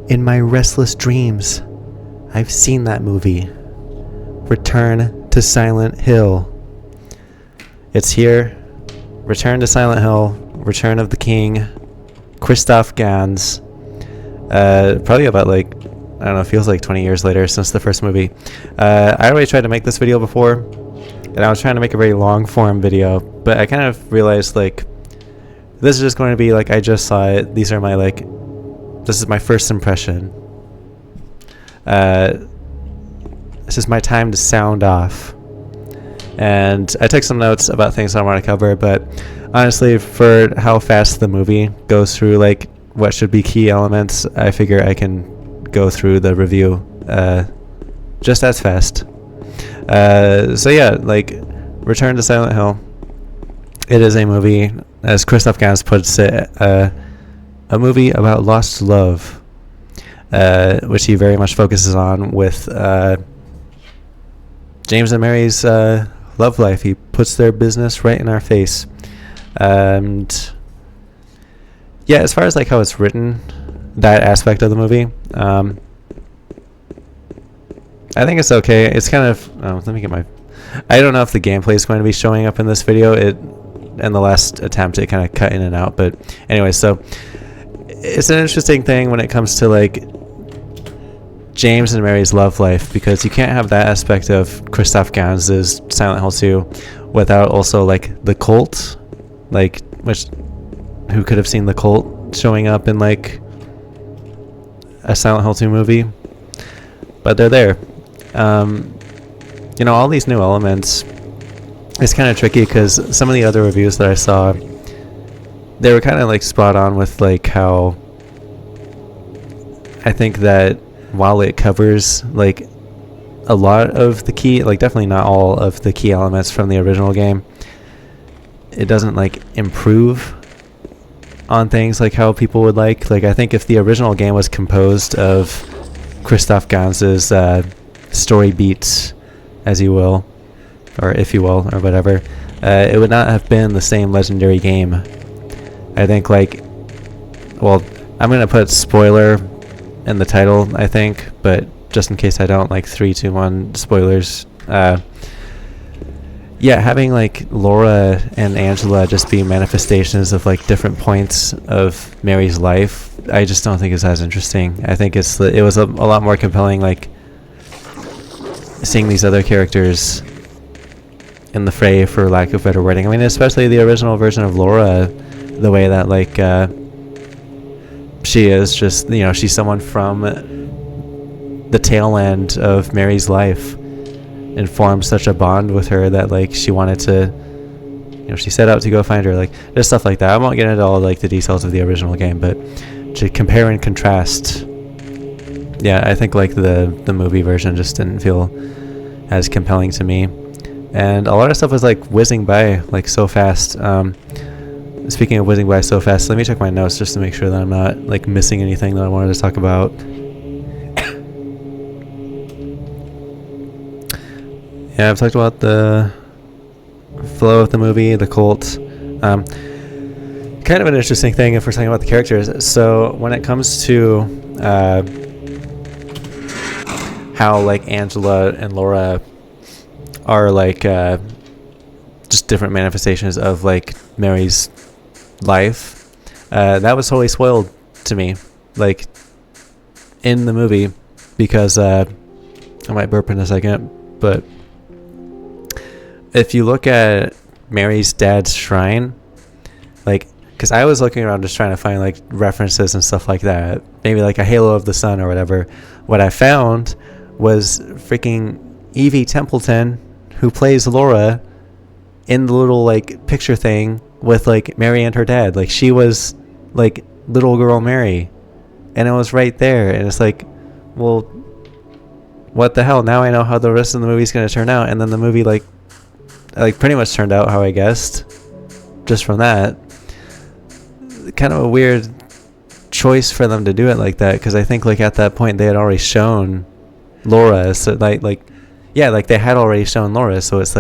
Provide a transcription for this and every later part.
In my restless dreams, I've seen that movie. Return to Silent Hill. It's here. Return to Silent Hill. Return of the King. Christoph Gans. Probably about I don't know, it feels like 20 years later since the first movie. I already tried to make this video before, and I was trying to make a very long form video, but I kind of realized this is just going to be I just saw it. These are my this is my first impression. This is my time to sound off. And I took some notes about things I want to cover, but honestly, for how fast the movie goes through what should be key elements, I figure I can go through the review just as fast. So yeah, Return to Silent Hill. It is a movie, as Christoph Gans puts it, a movie about lost love, which he very much focuses on with James and Mary's love life. He puts their business right in our face. And yeah, as far as how it's written, that aspect of the movie, I think it's okay. It's kind of let me get my, I don't know if the gameplay is going to be showing up in this video. In the last attempt it kind of cut in and out, but anyway, so it's an interesting thing when it comes to James and Mary's love life, because you can't have that aspect of Christoph Gans's Silent Hill 2 without also the cult, which who could have seen the cult showing up in a Silent Hill 2 movie, but they're there. All these new elements, it's kind of tricky because some of the other reviews that I saw, they were kind of spot on with how I think that while it covers a lot of the key, definitely not all of the key elements from the original game, it doesn't improve on things how people would like. I think if the original game was composed of Christoph Gans's story beats, as you will, or if you will, or whatever, it would not have been the same legendary game. I think well, I'm gonna put spoiler in the title, I think, but just in case I don't, 3, 2, 1 spoilers. Yeah, having Laura and Angela just be manifestations of different points of Mary's life, I just don't think it's as interesting. I think it was a lot more compelling seeing these other characters in the fray, for lack of better wording. I mean, especially the original version of Laura, the way that she is just, she's someone from the tail end of Mary's life, and formed such a bond with her that she wanted to, she set out to go find her, just stuff like that. I won't get into all the details of the original game, but to compare and contrast, yeah, I think the movie version just didn't feel as compelling to me, and a lot of stuff was whizzing by so fast. Speaking of whizzing by so fast, let me check my notes just to make sure that I'm not missing anything that I wanted to talk about. Yeah, I've talked about the flow of the movie, the cult. Kind of an interesting thing if we're talking about the characters. So when it comes to how Angela and Laura are just different manifestations of Mary's life, that was totally spoiled to me in the movie, because I might burp in a second, but if you look at Mary's dad's shrine, because I was looking around just trying to find references and stuff like that, maybe a halo of the sun or whatever, what I found was freaking Evie Templeton, who plays Laura, in the little picture thing with Mary and her dad. She was little girl Mary, and it was right there, and it's well, what the hell? Now I know how the rest of the movie's gonna turn out. And then the movie pretty much turned out how I guessed, just from that. Kind of a weird choice for them to do it like that, because I think at that point they had already shown Laura, so yeah, they had already shown Laura, so it's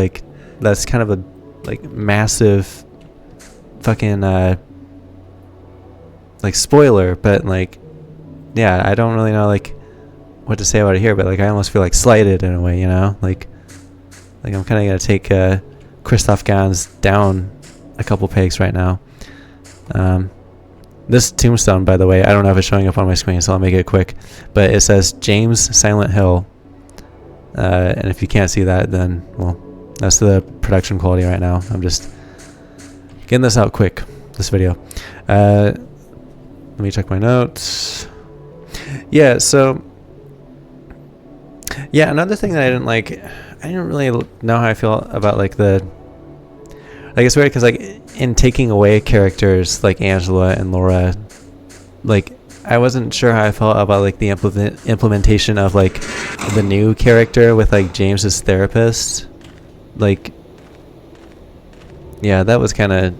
that's kind of a massive fucking spoiler, but yeah, I don't really know like what to say about it here, but like I almost feel like slighted in a way, you know, like I'm kind of gonna take Christoph Gans down a couple pegs right now. This tombstone, by the way, I don't know if it's showing up on my screen, so I'll make it quick, but it says James Silent Hill, and if you can't see that, then well, that's the production quality right now. I'm just getting this out quick, this video. Let me check my notes. Yeah, so yeah, another thing that I didn't really know how I feel about like it's weird because like in taking away characters like Angela and Laura, like I wasn't sure how I felt about like the implementation of like the new character with like James's therapist. Like, yeah, that was kind of,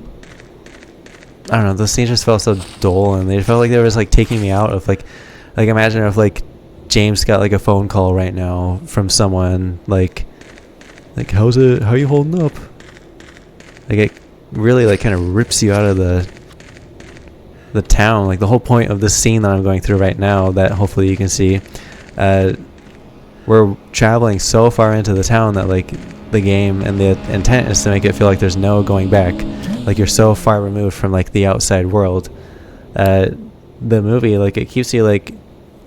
I don't know, those scenes just felt so dull, and they felt like they were just like taking me out of like imagine if like James got like a phone call right now from someone like how you holding up? Like it really like kind of rips you out of the town. Like the whole point of this scene that I'm going through right now, that hopefully you can see, we're traveling so far into the town that like the game and the intent is to make it feel like there's no going back. Like you're so far removed from like the outside world. The movie, like it keeps you like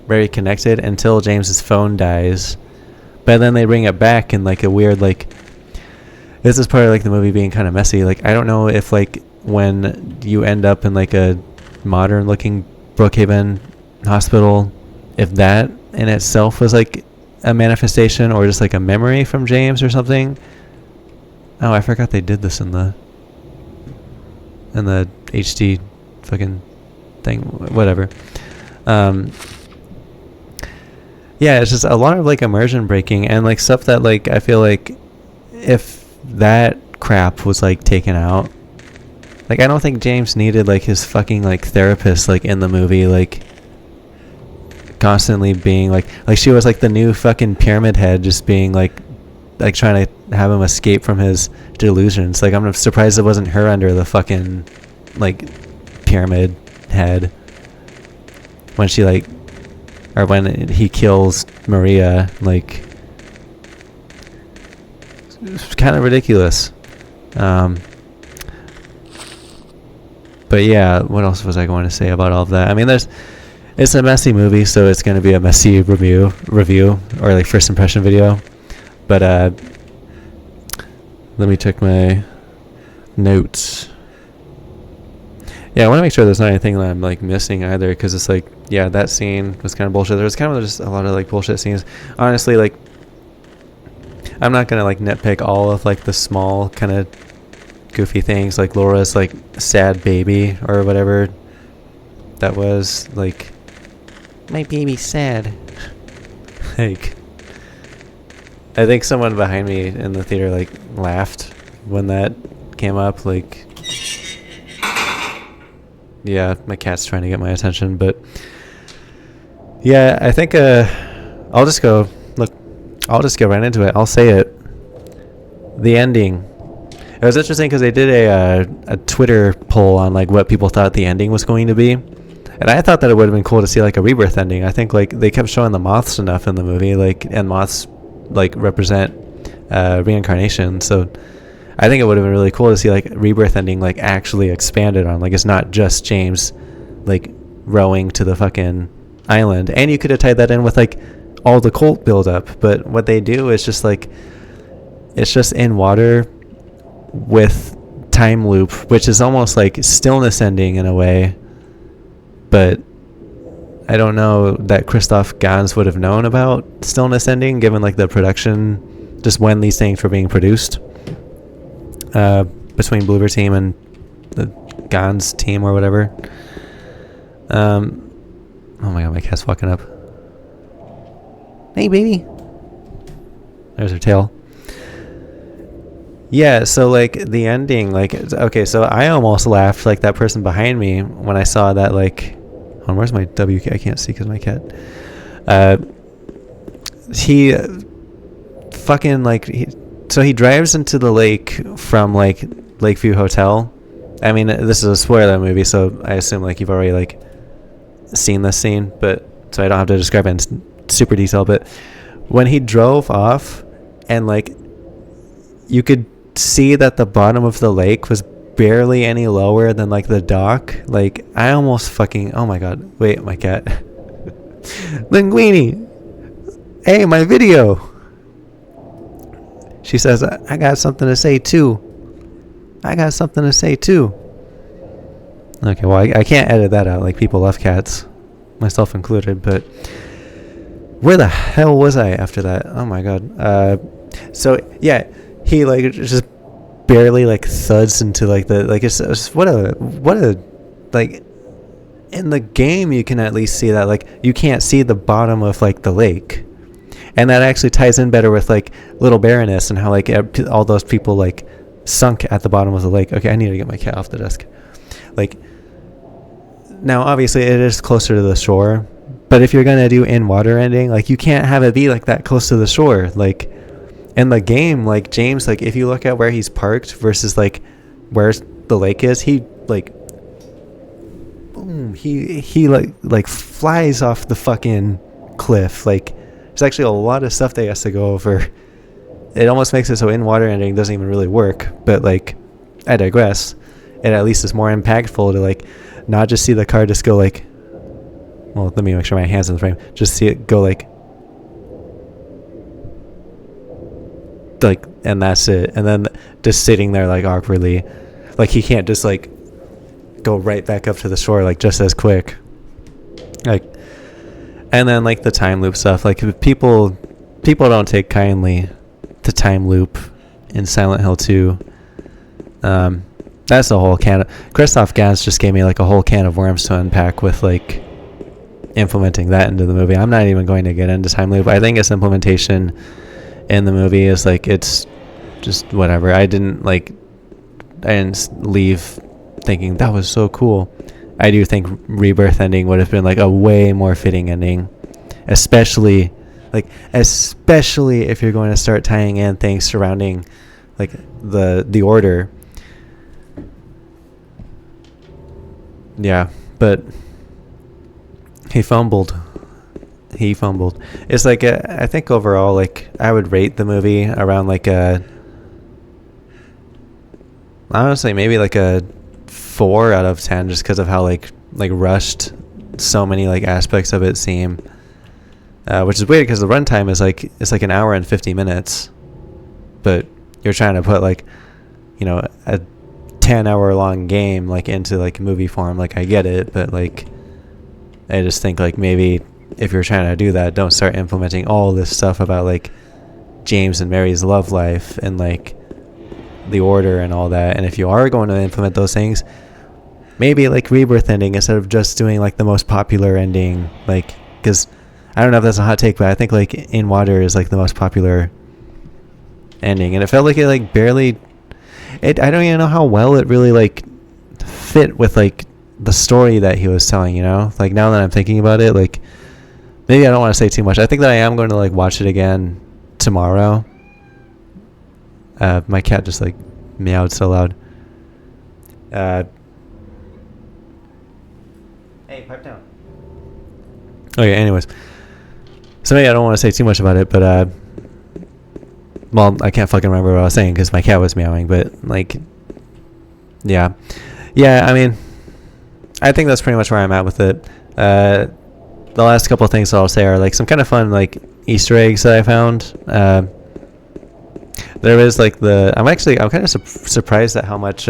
very connected until James's phone dies, but then they bring it back in like a weird like, this is part of like the movie being kind of messy. Like I don't know if like when you end up in like a modern looking Brookhaven hospital, if that in itself was like a manifestation or just like a memory from James or something. Oh, I forgot they did this in the HD fucking thing, whatever. Yeah, it's just a lot of like immersion breaking and like stuff that like I feel like if that crap was like taken out, like I don't think James needed like his fucking like therapist like in the movie, like constantly being like she was like the new fucking pyramid head, just being like trying to have him escape from his delusions. Like I'm surprised it wasn't her under the fucking like pyramid head when she like, or when he kills Maria. Like it's kind of ridiculous. But yeah, what else was I going to say about all of that? I mean, it's a messy movie, so it's going to be a messy review or like first impression video. But let me check my notes. Yeah, I want to make sure there's not anything that I'm like missing either, because it's like, yeah, that scene was kind of bullshit. There was kind of just a lot of like bullshit scenes. Honestly, like I'm not gonna like nitpick all of like the small kind of goofy things, like Laura's like sad baby or whatever that was, like my baby's sad. Like I think someone behind me in the theater like laughed when that came up. Like, yeah, my cat's trying to get my attention, but yeah, I think I'll just go right into it. I'll say it. The ending. It was interesting because they did a Twitter poll on like what people thought the ending was going to be, and I thought that it would have been cool to see like a rebirth ending. I think like they kept showing the moths enough in the movie, like, and moths like represent reincarnation, so I think it would have been really cool to see like rebirth ending like actually expanded on. Like it's not just James like rowing to the fucking island, and you could have tied that in with like all the cult build up, but what they do is just like it's just in water with time loop, which is almost like stillness ending in a way. But I don't know that Christoph Gans would have known about stillness ending, given like the production, just when these things were being produced between Bloober team and the Gans team or whatever. Oh my god, my cat's walking up. Hey baby. There's her tail. Yeah, so like the ending, like, okay, so I almost laughed like that person behind me when I saw that, like, oh, where's my W? I can't see because my cat. He fucking like, so he drives into the lake from like Lakeview Hotel. I mean, this is a spoiler movie, so I assume like you've already like seen this scene, but so I don't have to describe it in super detail. But when he drove off, and like you could see that the bottom of the lake was barely any lower than like the dock. Like I almost fucking, oh my god, wait, my cat. Linguini, hey, my video. She says, I got something to say too. I got something to say too. Okay, well, I can't edit that out. Like, people love cats, myself included. But where the hell was I after that? Oh my god. So yeah, he like just barely like thuds into like the like it's what a like in the game you can at least see that like you can't see the bottom of like the lake. And that actually ties in better with like Little Baroness and how like all those people like sunk at the bottom of the lake. Okay, I need to get my cat off the desk. Like, now obviously it is closer to the shore, but if you're gonna do in water ending, like you can't have it be like that close to the shore. Like in the game, like James, like if you look at where he's parked versus like where the lake is, he like boom, he like flies off the fucking cliff. Like there's actually a lot of stuff they has to go over. It almost makes it so in water ending doesn't even really work. But like, I digress. It at least is more impactful to like not just see the car just go like, well, let me make sure my hand's in the frame. Just see it go like, and that's it. And then just sitting there like awkwardly, like he can't just like go right back up to the shore like just as quick. Like. And then like the time loop stuff, like people don't take kindly to time loop in Silent Hill 2. That's a whole can of Christoph Gans just gave me like a whole can of worms to unpack with like implementing that into the movie. I'm not even going to get into time loop. I think its implementation in the movie is like it's just whatever. I didn't leave thinking that was so cool. I do think Rebirth ending would have been like a way more fitting ending, especially if you're going to start tying in things surrounding like the order. Yeah, but he fumbled. It's like I think overall like I would rate the movie around like honestly maybe like a 4 out of 10 just because of how like rushed so many like aspects of it seem, which is weird because the runtime is like it's like an hour and 50 minutes, but you're trying to put like a 10-hour long game like into like movie form. Like I get it, but like I just think like maybe if you're trying to do that, don't start implementing all this stuff about like James and Mary's love life and like the order and all that. And if you are going to implement those things, maybe like Rebirth ending instead of just doing like the most popular ending, like because I don't know if that's a hot take, but I think like In Water is like the most popular ending, and it felt like it like barely I don't even know how well it really like fit with like the story that he was telling, like now that I'm thinking about it, like maybe I don't want to say too much. I think that I am going to like watch it again tomorrow. My cat just like meowed so loud. Hey, pipe down. Okay, anyways. So maybe I don't want to say too much about it, but well, I can't fucking remember what I was saying because my cat was meowing, but like, yeah. I mean, I think that's pretty much where I'm at with it. The last couple of things I'll say are like some kind of fun like Easter eggs that I found. There is like I'm kind of surprised at how much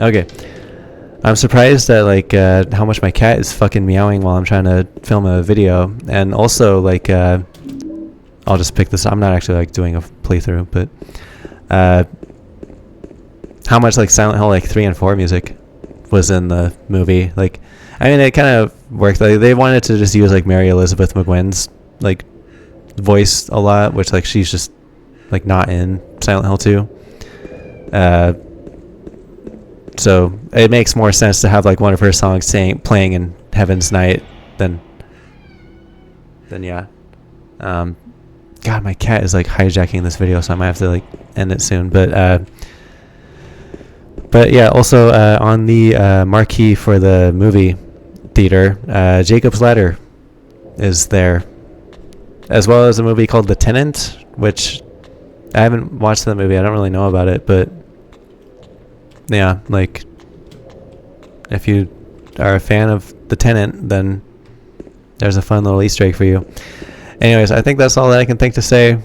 Okay. I'm surprised at like how much my cat is fucking meowing while I'm trying to film a video, and also like I'll just pick this. I'm not actually like doing a playthrough, but how much like Silent Hill like 3 and 4 music was in the movie. Like, I mean, it kind of worked. Like, they wanted to just use like Mary Elizabeth McGuinn's like voice a lot, which like she's just like not in Silent Hill 2. So it makes more sense to have like one of her songs playing in Heaven's Night than yeah. God, my cat is like hijacking this video, so I might have to like end it soon. But But yeah, also on the marquee for the movie theater, Jacob's Ladder is there, as well as a movie called The Tenant, which I haven't watched the movie. I don't really know about it, but yeah, like if you are a fan of The Tenant, then there's a fun little Easter egg for you. Anyways, I think that's all that I can think to say.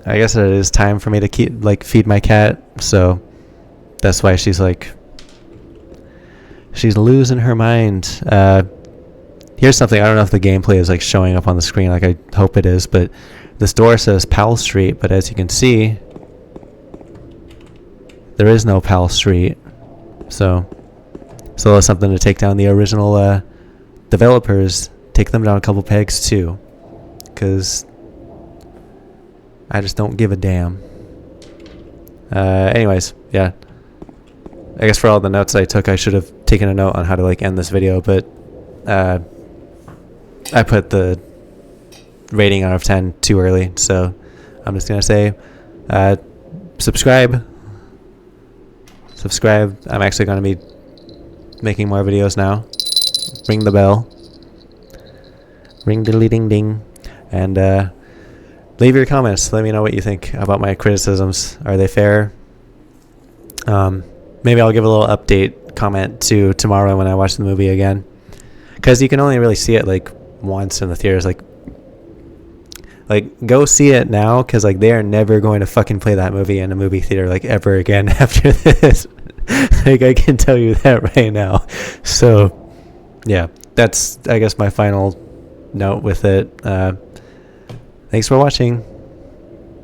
I guess it is time for me to feed my cat, so that's why she's losing her mind. Here's something. I don't know if the gameplay is showing up on the screen. I hope it is, but this door says Powell Street, but as you can see, there is no Powell Street. So that's something to take down the original developers. Take them down a couple pegs too, because I just don't give a damn. Anyways, yeah. I guess for all the notes I took, I should have taken a note on how to end this video, but I put the rating out of 10 too early, so I'm just gonna say subscribe. I'm actually gonna be making more videos now. Ring the bell. Ring diddly ding ding. And leave your comments. Let me know what you think about my criticisms. Are they fair? Maybe I'll give a little update comment to tomorrow when I watch the movie again, because you can only really see it once in the theaters. Go see it now, because they are never going to fucking play that movie in a movie theater ever again after this. I can tell you that right now. So yeah, that's I guess my final note with it. Thanks for watching.